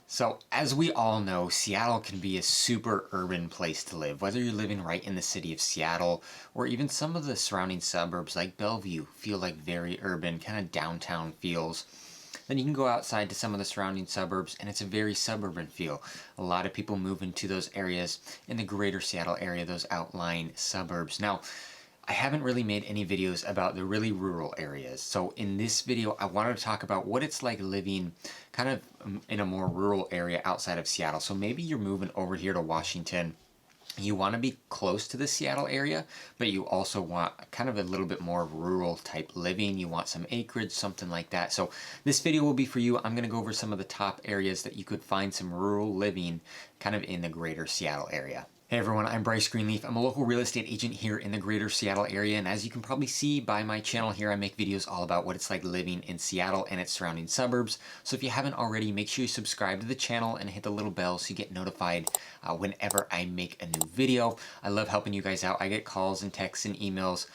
So, as we all know, Seattle can be a super urban place to live. Whether you're living right in the city of Seattle or even some of the surrounding suburbs like Bellevue feel like very urban, kind of downtown feels. Then you can go outside to some of the surrounding suburbs and it's a very suburban feel. A lot of people move into those areas in the greater Seattle area, those outlying suburbs. Now, I haven't really made any videos about the really rural areas. So in this video, I wanted to talk about what it's like living kind of in a more rural area outside of Seattle. So maybe you're moving over here to Washington. You want to be close to the Seattle area, but you also want kind of a little bit more rural type living. You want some acreage, something like that. So this video will be for you. I'm going to go over some of the top areas that you could find some rural living kind of in the greater Seattle area. Hey everyone, I'm Bryce Greenleaf. I'm a local real estate agent here in the greater Seattle area, and as you can probably see by my channel here, I make videos all about what it's like living in Seattle and its surrounding suburbs. So if you haven't already, make sure you subscribe to the channel and hit the little bell so you get notified whenever I make a new video. I love helping you guys out. I get calls and texts and emails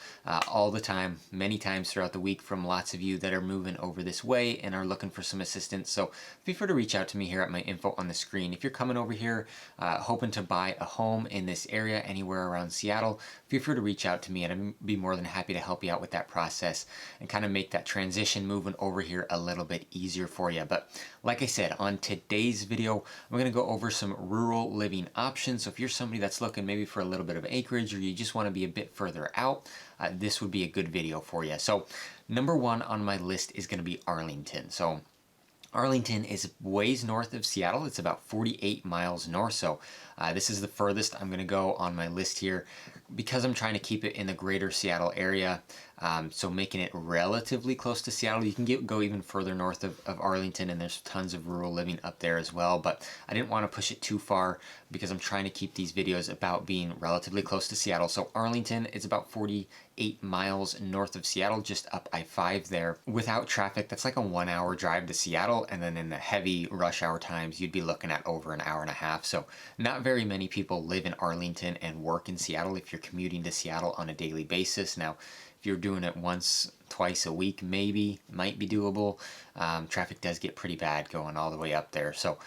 all the time, many times throughout the week from lots of you that are moving over this way and are looking for some assistance. So feel free to reach out to me here at my info on the screen. If you're coming over here hoping to buy a home in this area anywhere around Seattle, feel free to reach out to me and I'd be more than happy to help you out with that process and kind of make that transition moving over here a little bit easier for you. But like I said, on today's video, I'm going to go over some rural living options. So if you're somebody that's looking maybe for a little bit of acreage or you just want to be a bit further out, this would be a good video for you. So number one on my list is going to be Arlington. So Arlington is ways north of Seattle. It's about 48 miles north. So this is the furthest I'm going to go on my list here because I'm trying to keep it in the greater Seattle area. So making it relatively close to Seattle. You can go even further north of Arlington, and there's tons of rural living up there as well. But I didn't want to push it too far because I'm trying to keep these videos about being relatively close to Seattle. So Arlington is about 48 miles north of Seattle, just up I-5 there. Without traffic, that's like a 1-hour drive to Seattle. And then in the heavy rush hour times, you'd be looking at over an hour and a half. So not very many people live in Arlington and work in Seattle if you're commuting to Seattle on a daily basis. Now, if you're doing it once, twice a week, maybe, might be doable. Traffic does get pretty bad going all the way up there. So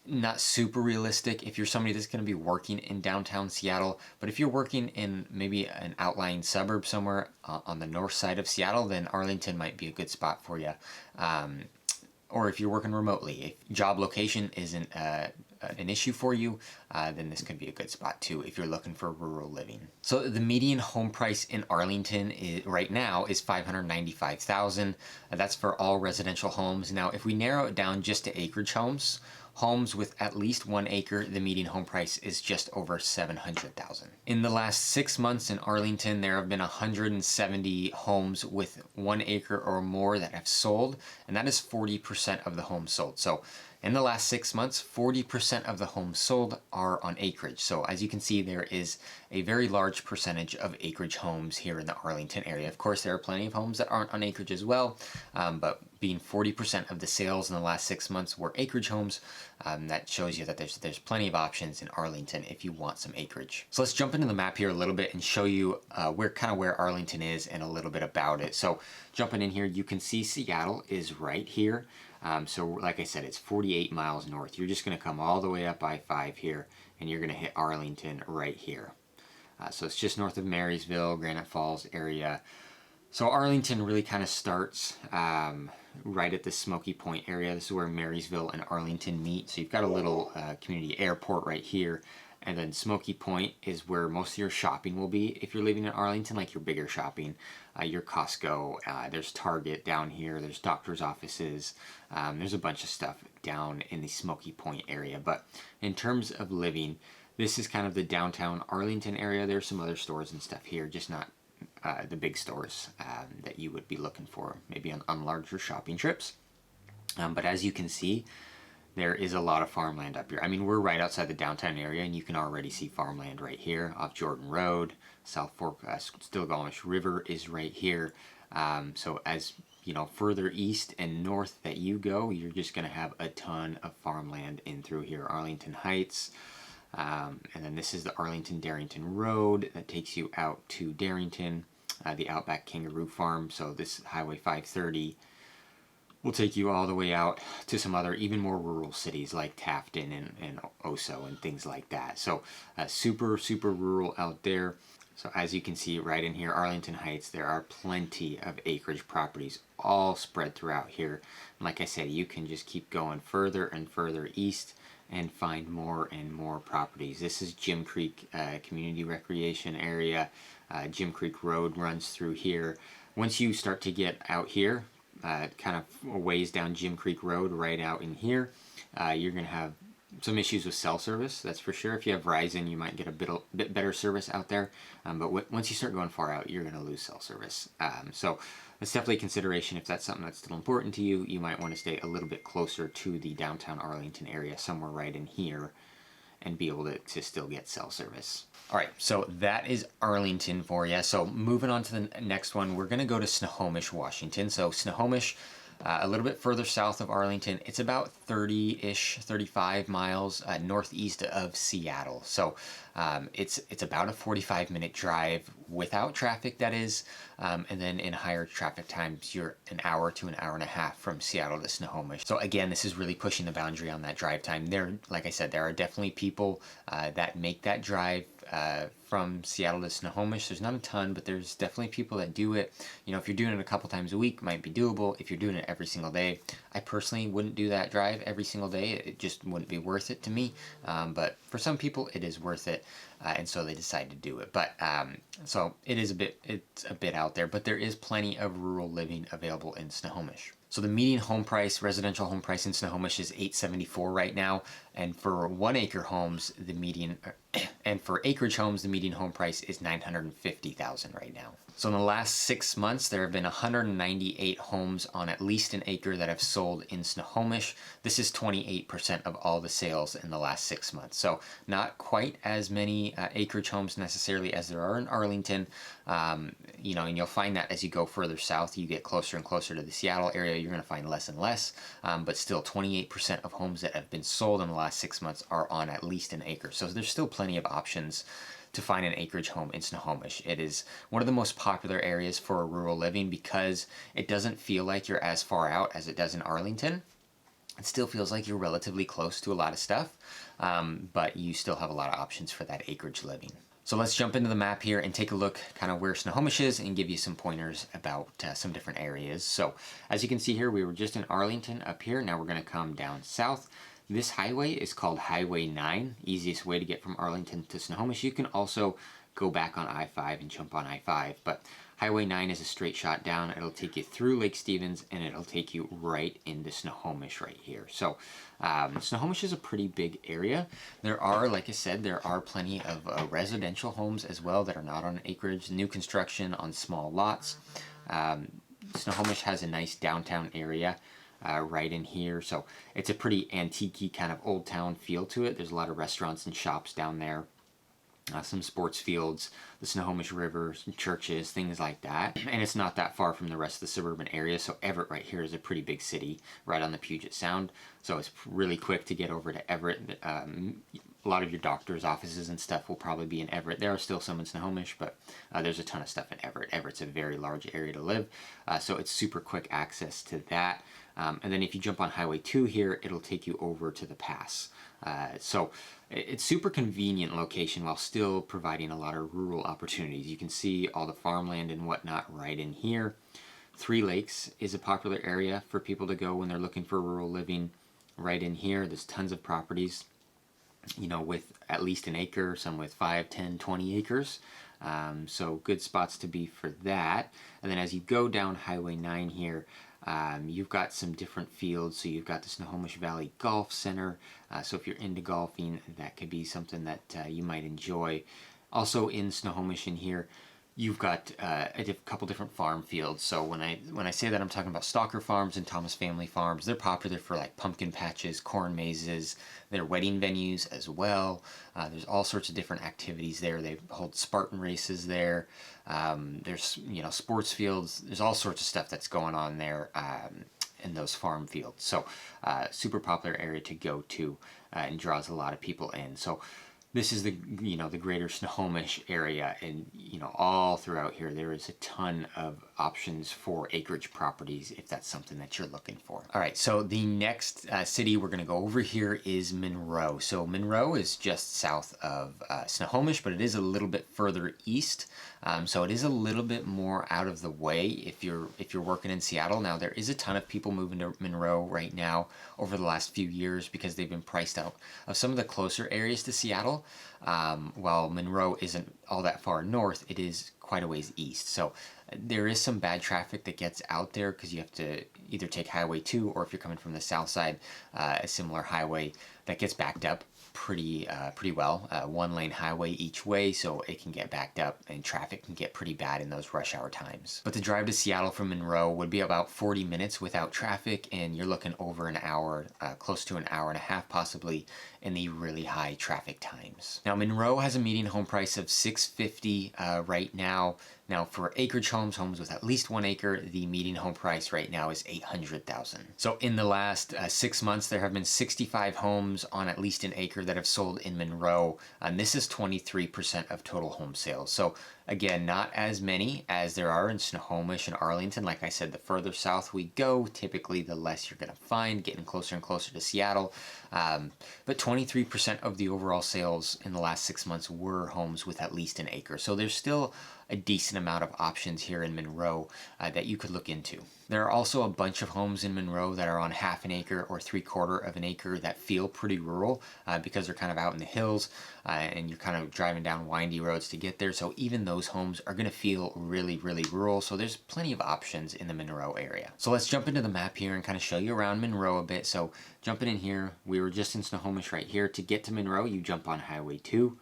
not super realistic if you're somebody that's going to be working in downtown Seattle. But if you're working in maybe an outlying suburb somewhere on the north side of Seattle, then Arlington might be a good spot for you. Or if you're working remotely, if job location isn't an issue for you, then this could be a good spot too if you're looking for rural living. So the median home price in Arlington right now is $595,000. That's for all residential homes. Now, if we narrow it down just to acreage homes, homes with at least 1 acre, the median home price is just over $700,000. In the last 6 months in Arlington, there have been 170 homes with 1 acre or more that have sold, and that is 40% of the homes sold. So in the last 6 months, 40% of the homes sold are on acreage. So as you can see, there is a very large percentage of acreage homes here in the Arlington area. Of course, there are plenty of homes that aren't on acreage as well, but being 40% of the sales in the last 6 months were acreage homes, that shows you that there's plenty of options in Arlington if you want some acreage. So let's jump into the map here a little bit and show you where Arlington is and a little bit about it. So jumping in here, you can see Seattle is right here. So like I said, it's 48 miles north. You're just going to come all the way up I-5 here, and you're going to hit Arlington right here. So it's just north of Marysville, Granite Falls area. So Arlington really kind of starts right at the Smoky Point area. This is where Marysville and Arlington meet. So you've got a little community airport right here. And then Smoky Point is where most of your shopping will be if you're living in Arlington, like your bigger shopping, your Costco, there's Target down here, there's doctor's offices, there's a bunch of stuff down in the Smoky Point area. But in terms of living, this is kind of the downtown Arlington area. There's some other stores and stuff here, just not the big stores that you would be looking for maybe on larger shopping trips. But as you can see, there is a lot of farmland up here. I mean, we're right outside the downtown area, and you can already see farmland right here off Jordan Road. South Fork, Snohomish River is right here. So as you know, further east and north that you go, you're just going to have a ton of farmland in through here. Arlington Heights, and then this is the Arlington-Darrington Road that takes you out to Darrington, the Outback Kangaroo Farm. So this Highway 530 We'll take you all the way out to some other even more rural cities like Tafton and Oso and things like that. So super, super rural out there. So as you can see right in here, Arlington Heights, there are plenty of acreage properties all spread throughout here. And like I said, you can just keep going further and further east and find more and more properties. This is Jim Creek Community Recreation Area. Jim Creek Road runs through here. Once you start to get out here, kind of a ways down Jim Creek Road, right out in here, you're going to have some issues with cell service, that's for sure. If you have Verizon, you might get a bit better service out there. But once you start going far out, you're going to lose cell service. So it's definitely a consideration. If that's something that's still important to you, you might want to stay a little bit closer to the downtown Arlington area, somewhere right in here, and be able to still get cell service. All right, so that is Arlington for you. So moving on to the next one, we're going to go to Snohomish, Washington. So Snohomish, a little bit further south of Arlington. It's about 30-ish, 35 miles northeast of Seattle. So it's about a 45-minute drive without traffic, that is. And then in higher traffic times, you're an hour to an hour and a half from Seattle to Snohomish. So again, this is really pushing the boundary on that drive time. Like I said, there are definitely people that make that drive from Seattle to Snohomish. There's not a ton, but there's definitely people that do it. You know, if you're doing it a couple times a week, it might be doable. If you're doing it every single day, I personally wouldn't do that drive every single day. It just wouldn't be worth it to me. But for some people, it is worth it. And so they decide to do it. But so it's a bit out there, but there is plenty of rural living available in Snohomish. So the median home price, residential home price in Snohomish is $874 right now, and for 1 acre homes, the median, and for acreage homes, the median home price is $950,000 right now. So in the last 6 months, there have been 198 homes on at least an acre that have sold in Snohomish. This is 28% of all the sales in the last 6 months. So not quite as many acreage homes necessarily as there are in Arlington. You know, and you'll find that as you go further south, you get closer and closer to the Seattle area, you're going to find less and less. But still, 28% of homes that have been sold in the last 6 months are on at least an acre. So there's still plenty of options to find an acreage home in Snohomish. It is one of the most popular areas for rural living because it doesn't feel like you're as far out as it does in Arlington. It still feels like you're relatively close to a lot of stuff, but you still have a lot of options for that acreage living. So let's jump into the map here and take a look kind of where Snohomish is and give you some pointers about some different areas. So as you can see here, we were just in Arlington up here. Now we're going to come down south. This highway is called Highway 9, easiest way to get from Arlington to Snohomish. You can also go back on I-5 and jump on I-5, but Highway 9 is a straight shot down. It'll take you through Lake Stevens, and it'll take you right into Snohomish right here. So Snohomish is a pretty big area. There are, like I said, there are plenty of residential homes as well that are not on acreage, new construction on small lots. Snohomish has a nice downtown area right in here, so it's a pretty antique-y kind of old town feel to it. There's a lot of restaurants and shops down there. Some sports fields, the Snohomish River, some churches, things like that. And it's not that far from the rest of the suburban area, so Everett right here is a pretty big city right on the Puget Sound. So it's really quick to get over to Everett. A lot of your doctor's offices and stuff will probably be in Everett. There are still some in Snohomish, but there's a ton of stuff in Everett. Everett's a very large area to live, so it's super quick access to that. And then if you jump on Highway 2 here, it'll take you over to the pass. So it's super convenient location while still providing a lot of rural opportunities. You can see all the farmland and whatnot right in here. Three Lakes is a popular area for people to go when they're looking for rural living right in here. There's tons of properties, you know, with at least an acre, some with 5, 10, 20 acres. So good spots to be for that. And then as you go down Highway 9 here, you've got some different fields. So you've got the Snohomish Valley Golf Center. So if you're into golfing, that could be something that you might enjoy. Also in Snohomish in here, you've got a couple different farm fields. So when I say that, I'm talking about Stalker Farms and Thomas Family Farms. They're popular for like pumpkin patches, corn mazes. They're wedding venues as well. There's all sorts of different activities there. They hold Spartan races there. There's, you know, sports fields. There's all sorts of stuff that's going on there in those farm fields. So super popular area to go to and draws a lot of people in. So this is the greater Snohomish area, and all throughout here there is a ton of options for acreage properties if that's something that you're looking for. All right, so the next city we're going to go over here is Monroe. So Monroe is just south of Snohomish, but it is a little bit further east. So it is a little bit more out of the way if you're working in Seattle. Now there is a ton of people moving to Monroe right now over the last few years because they've been priced out of some of the closer areas to Seattle. While Monroe isn't all that far north, it is quite a ways east. So there is some bad traffic that gets out there because you have to either take Highway 2 or if you're coming from the south side, a similar highway that gets backed up pretty well. One lane highway each way, so it can get backed up and traffic can get pretty bad in those rush hour times. But the drive to Seattle from Monroe would be about 40 minutes without traffic, and you're looking over an hour, close to an hour and a half possibly, in the really high traffic times. Now Monroe has a median home price of $650 right now. Now for acreage homes with at least 1 acre, the median home price right now is $800,000. So in the last 6 months, there have been 65 homes on at least an acre that have sold in Monroe, and this is 23% of total home sales. So again, not as many as there are in Snohomish and Arlington. Like I said, the further south we go, typically the less you're going to find, getting closer and closer to Seattle. But 23% of the overall sales in the last 6 months were homes with at least an acre. So there's still a decent amount of options here in Monroe that you could look into. There are also a bunch of homes in Monroe that are on half an acre or 3/4 of an acre that feel pretty rural because they're kind of out in the hills and you're kind of driving down windy roads to get there. So even those homes are going to feel really, really rural. So there's plenty of options in the Monroe area. So let's jump into the map here and kind of show you around Monroe a bit. So jumping in here, we were just in Snohomish right here. To get to Monroe, you jump on Highway 2.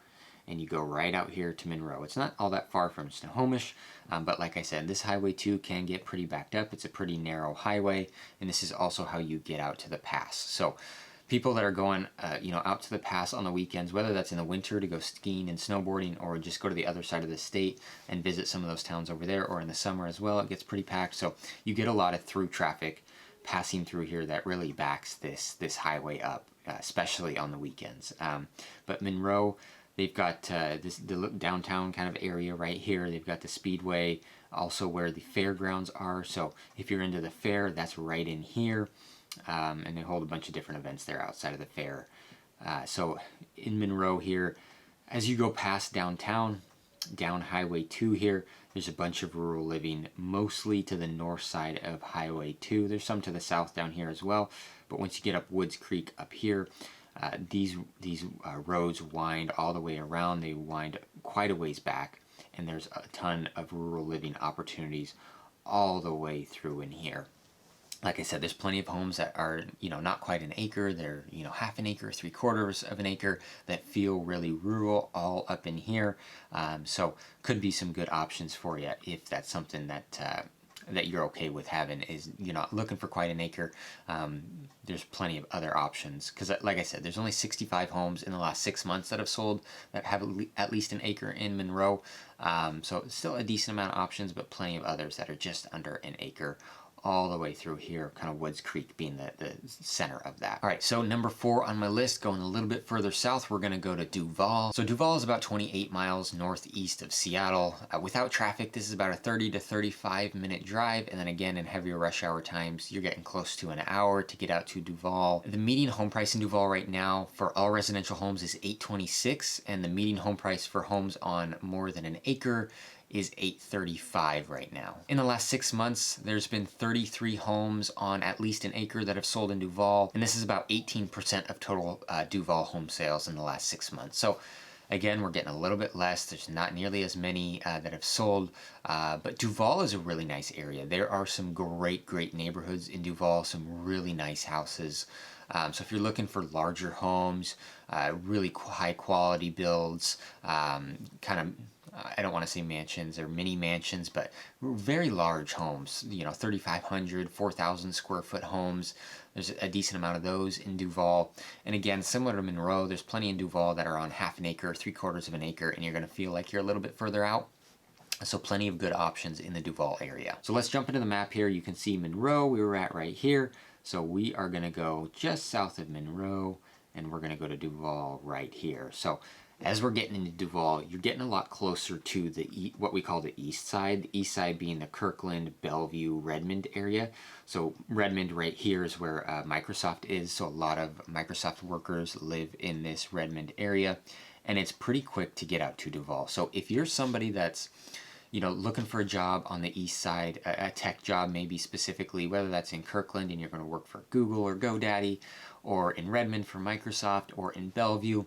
And you go right out here to Monroe. It's not all that far from Snohomish, but like I said, this Highway 2 can get pretty backed up. It's a pretty narrow highway, and this is also how you get out to the pass. So people that are going out to the pass on the weekends, whether that's in the winter to go skiing and snowboarding or just go to the other side of the state and visit some of those towns over there, or in the summer as well, it gets pretty packed. So you get a lot of through traffic passing through here that really backs this highway up, especially on the weekends. But Monroe, they've got the downtown kind of area right here. They've got the Speedway, also where the fairgrounds are. So if you're into the fair, that's right in here. And they hold a bunch of different events there outside of the fair. So in Monroe here, as you go past downtown, down Highway 2 here, there's a bunch of rural living, mostly to the north side of Highway 2. There's some to the south down here as well. But once you get up Woods Creek up here, these roads wind all the way around. They wind quite a ways back, and there's a ton of rural living opportunities all the way through in here. Like I said, there's plenty of homes that are, not quite an acre. They're, half an acre, 3/4 of an acre that feel really rural all up in here. So could be some good options for you if that's something that you're okay with having. Is you're not looking for quite an acre. There's plenty of other options because, like I said, there's only 65 homes in the last 6 months that have sold that have at least an acre in Monroe. So it's still a decent amount of options, but plenty of others that are just under an acre all the way through here, kind of Woods Creek being the center of that. All right, so number 4 on my list, going a little bit further south, we're going to go to Duvall. So Duvall is about 28 miles northeast of Seattle. Without traffic, this is about a 30 to 35 minute drive, and then again, in heavier rush hour times, you're getting close to an hour to get out to Duvall. The median home price in Duvall right now for all residential homes is $826, and the median home price for homes on more than an acre is $835 right now. In the last 6 months, there's been 33 homes on at least an acre that have sold in Duvall, and this is about 18% of total Duvall home sales in the last 6 months. So again, we're getting a little bit less. There's not nearly as many that have sold, but Duvall is a really nice area. There are some great neighborhoods in Duvall, some really nice houses. So if you're looking for larger homes, really high quality builds, kind of, I don't want to say mansions or mini mansions, but very large homes, 3,500, 4,000 square foot homes. There's a decent amount of those in Duvall. And again, similar to Monroe, there's plenty in Duvall that are on half an acre, 3/4 of an acre, and you're going to feel like you're a little bit further out. So plenty of good options in the Duvall area. So let's jump into the map here. You can see Monroe, we were at right here. So we are going to go just south of Monroe, and we're going to go to Duvall right here. So As we're getting into Duvall, you're getting a lot closer to the what we call the east side. The east side being the Kirkland, Bellevue, Redmond area. So Redmond right here is where Microsoft is. So a lot of Microsoft workers live in this Redmond area, and it's pretty quick to get out to Duvall. So if you're somebody that's looking for a job on the east side, a tech job maybe specifically, whether that's in Kirkland and you're going to work for Google or GoDaddy, or in Redmond for Microsoft, or in Bellevue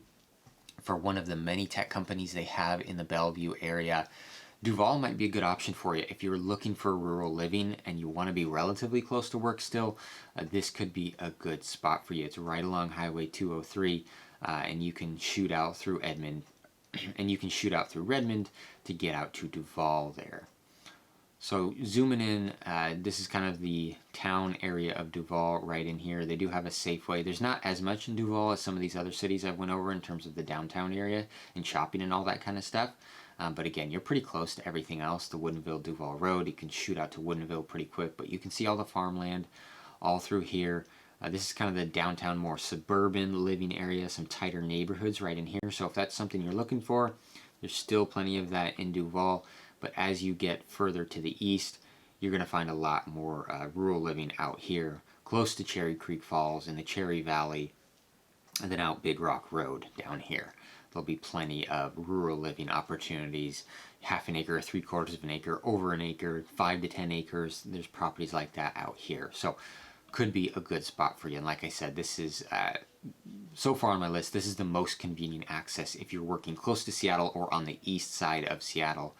for one of the many tech companies they have in the Bellevue area, Duvall might be a good option for you. If you're looking for rural living and you want to be relatively close to work still, this could be a good spot for you. It's right along Highway 203, and you can shoot out through Redmond to get out to Duvall there. So zooming in, this is kind of the town area of Duvall right in here. They do have a Safeway. There's not as much in Duvall as some of these other cities I've went over in terms of the downtown area and shopping and all that kind of stuff. But again, you're pretty close to everything else. The Woodinville-Duvall Road, you can shoot out to Woodinville pretty quick, but you can see all the farmland all through here. This is kind of the downtown, more suburban living area, some tighter neighborhoods right in here. So if that's something you're looking for, there's still plenty of that in Duvall. But as you get further to the east, you're going to find a lot more rural living out here, close to Cherry Creek Falls in the Cherry Valley, and then out Big Rock Road down here. There'll be plenty of rural living opportunities, half an acre, 3/4 of an acre, over an acre, 5 to 10 acres. There's properties like that out here. So could be a good spot for you. And like I said, this is, so far on my list, this is the most convenient access if you're working close to Seattle or on the east side of Seattle.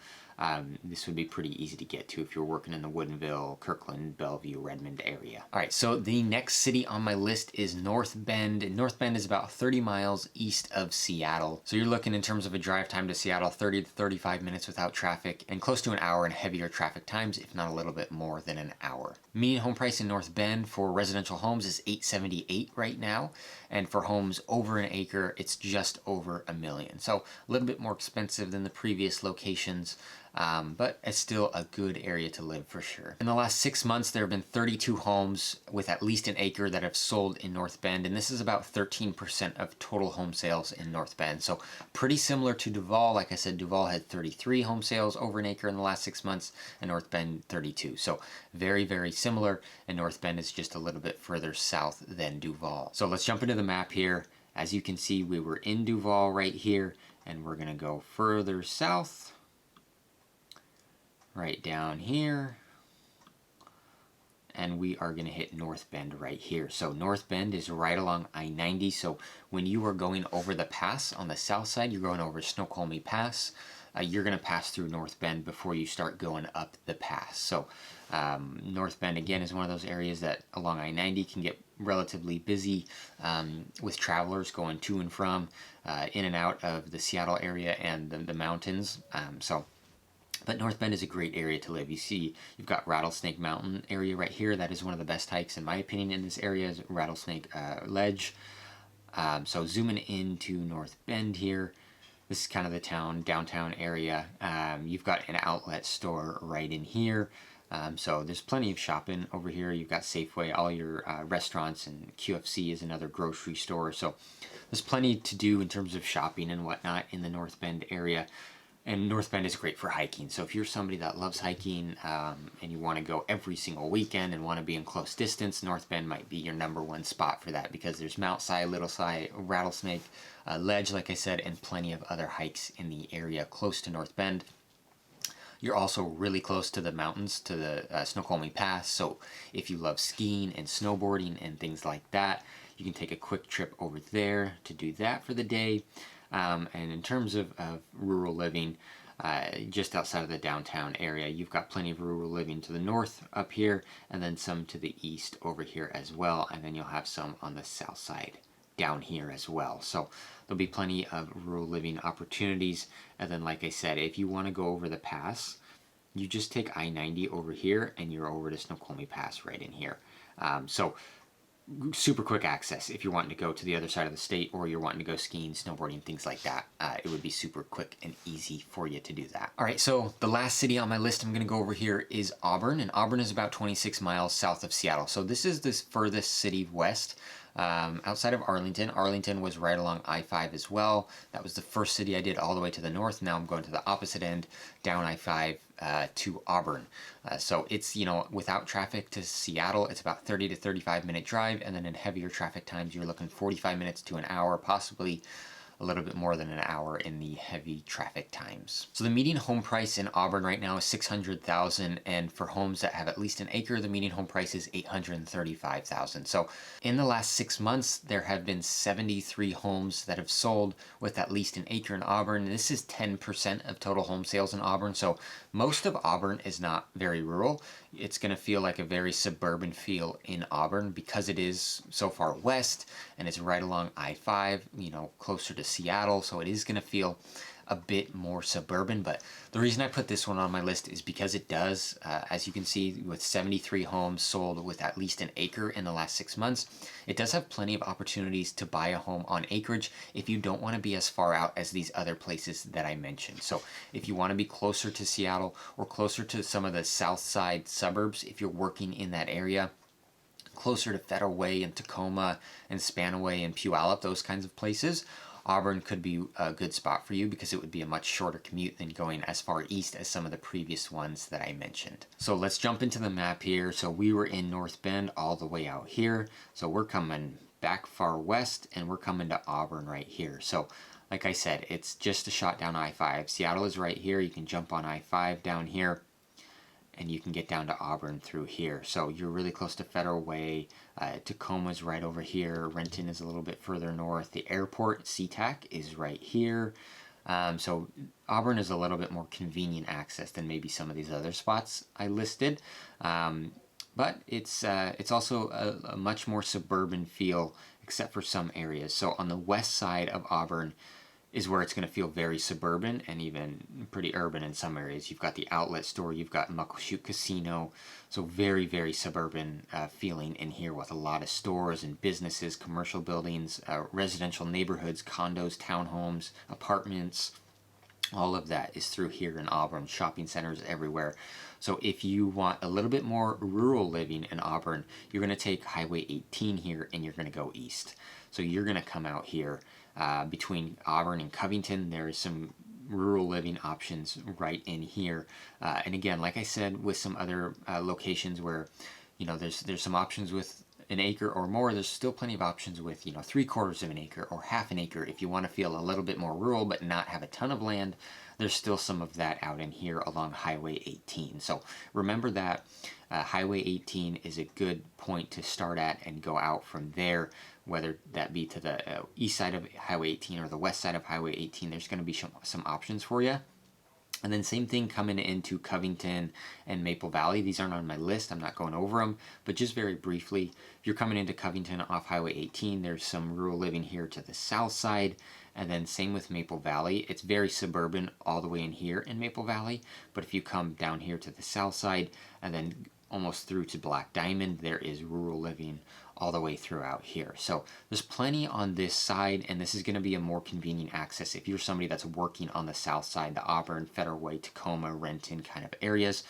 This would be pretty easy to get to if you're working in the Woodinville, Kirkland, Bellevue, Redmond area. All right, so the next city on my list is North Bend. And North Bend is about 30 miles east of Seattle. So you're looking in terms of a drive time to Seattle, 30 to 35 minutes without traffic, and close to an hour in heavier traffic times, if not a little bit more than an hour. Median home price in North Bend for residential homes is $878 right now. And for homes over an acre, it's just over $1 million. So a little bit more expensive than the previous locations. But it's still a good area to live for sure. In the last 6 months, there have been 32 homes with at least an acre that have sold in North Bend, and this is about 13% of total home sales in North Bend. So pretty similar to Duvall. Like I said, Duvall had 33 home sales over an acre in the last 6 months, and North Bend 32. So very, very similar, and North Bend is just a little bit further south than Duvall. So let's jump into the map here. As you can see, we were in Duvall right here, and we're gonna go further south. Right down here, and we are going to hit North Bend right here. So North Bend is right along I-90. So when you are going over the pass on the south side, you're going over Snohomish Pass, you're going to pass through North Bend before you start going up the pass. So North Bend again is one of those areas that along I-90 can get relatively busy with travelers going to and from in and out of the Seattle area and the mountains. But North Bend is a great area to live. You've got Rattlesnake Mountain area right here. That is one of the best hikes, in my opinion, in this area, is Rattlesnake Ledge. So zooming into North Bend here, this is kind of the downtown area. You've got an outlet store right in here. So there's plenty of shopping over here. You've got Safeway, all your restaurants, and QFC is another grocery store. So there's plenty to do in terms of shopping and whatnot in the North Bend area. And North Bend is great for hiking. So if you're somebody that loves hiking and you want to go every single weekend and want to be in close distance, North Bend might be your #1 spot for that, because there's Mount Si, Little Si, Rattlesnake Ledge, like I said, and plenty of other hikes in the area close to North Bend. You're also really close to the mountains, to the Snohomish Pass. So if you love skiing and snowboarding and things like that, you can take a quick trip over there to do that for the day. And in terms of rural living, just outside of the downtown area, you've got plenty of rural living to the north up here, and then some to the east over here as well, and then you'll have some on the south side down here as well. So there'll be plenty of rural living opportunities. And then, like I said, if you want to go over the pass, you just take I-90 over here, and you're over to Snohomish Pass right in here. So super quick access if you're wanting to go to the other side of the state, or you're wanting to go skiing, snowboarding, things like that. It would be super quick and easy for you to do that. All right, so the last city on my list I'm going to go over here is Auburn, and Auburn is about 26 miles south of Seattle. So this is the furthest city west outside of Arlington. Arlington was right along I-5 as well. That was the first city I did all the way to the north. Now I'm going to the opposite end, down I-5 to Auburn. So it's, without traffic to Seattle, it's about 30 to 35-minute drive. And then in heavier traffic times, you're looking 45 minutes to an hour, possibly a little bit more than an hour in the heavy traffic times. So the median home price in Auburn right now is $600,000, and for homes that have at least an acre, the median home price is $835,000. So in the last 6 months, there have been 73 homes that have sold with at least an acre in Auburn. This is 10% of total home sales in Auburn. So most of Auburn is not very rural. It's going to feel like a very suburban feel in Auburn because it is so far west and it's right along I-5, closer to Seattle. So it is going to feel a bit more suburban, but the reason I put this one on my list is because it does, as you can see, with 73 homes sold with at least an acre in the last 6 months, it does have plenty of opportunities to buy a home on acreage if you don't want to be as far out as these other places that I mentioned. So if you want to be closer to Seattle or closer to some of the south side suburbs, if you're working in that area, closer to Federal Way and Tacoma and Spanaway and Puyallup, those kinds of places, Auburn could be a good spot for you because it would be a much shorter commute than going as far east as some of the previous ones that I mentioned. So let's jump into the map here. So we were in North Bend all the way out here. So we're coming back far west and we're coming to Auburn right here. So like I said, it's just a shot down I-5. Seattle is right here. You can jump on I-5 down here and you can get down to Auburn through here. So you're really close to Federal Way. Tacoma's right over here. Renton is a little bit further north. The airport, SeaTac, is right here. So Auburn is a little bit more convenient access than maybe some of these other spots I listed. But it's also a much more suburban feel, except for some areas. So on the west side of Auburn is where it's going to feel very suburban and even pretty urban in some areas. You've got the outlet store, you've got Muckleshoot Casino, so very, very suburban feeling in here with a lot of stores and businesses, commercial buildings, residential neighborhoods, condos, townhomes, apartments. All of that is through here in Auburn, shopping centers everywhere. So if you want a little bit more rural living in Auburn, you're going to take Highway 18 here and you're going to go east. So you're going to come out here between Auburn and Covington. There is some rural living options right in here. And again, like I said, with some other locations where, there's some options with an acre or more, there's still plenty of options with, 3/4 of an acre or half an acre. If you want to feel a little bit more rural but not have a ton of land, there's still some of that out in here along Highway 18. So remember that Highway 18 is a good point to start at and go out from there, whether that be to the east side of Highway 18 or the west side of Highway 18. There's going to be some options for you. And then same thing coming into Covington and Maple Valley. These aren't on my list. I'm not going over them. But just very briefly, if you're coming into Covington off Highway 18, there's some rural living here to the south side. And then same with Maple Valley. It's very suburban all the way in here in Maple Valley. But if you come down here to the south side and then almost through to Black Diamond, there is rural living all the way throughout here. So there's plenty on this side, and this is going to be a more convenient access if you're somebody that's working on the south side, the Auburn, Federal Way, Tacoma, Renton kind of areas.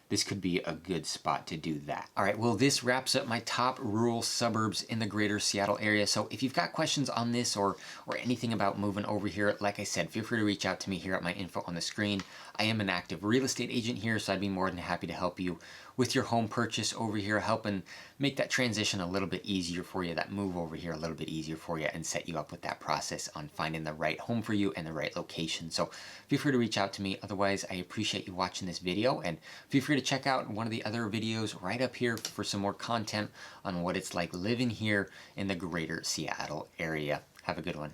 This could be a good spot to do that. All right, well, this wraps up my top rural suburbs in the greater Seattle area. So if you've got questions on this or anything about moving over here, like I said, feel free to reach out to me here at my info on the screen. I am an active real estate agent here, so I'd be more than happy to help you with your home purchase over here, helping make that transition a little bit easier for you, that move over here a little bit easier for you, and set you up with that process on finding the right home for you and the right location. So feel free to reach out to me. Otherwise, I appreciate you watching this video, and feel free to check out one of the other videos right up here for some more content on what it's like living here in the greater Seattle area. Have a good one.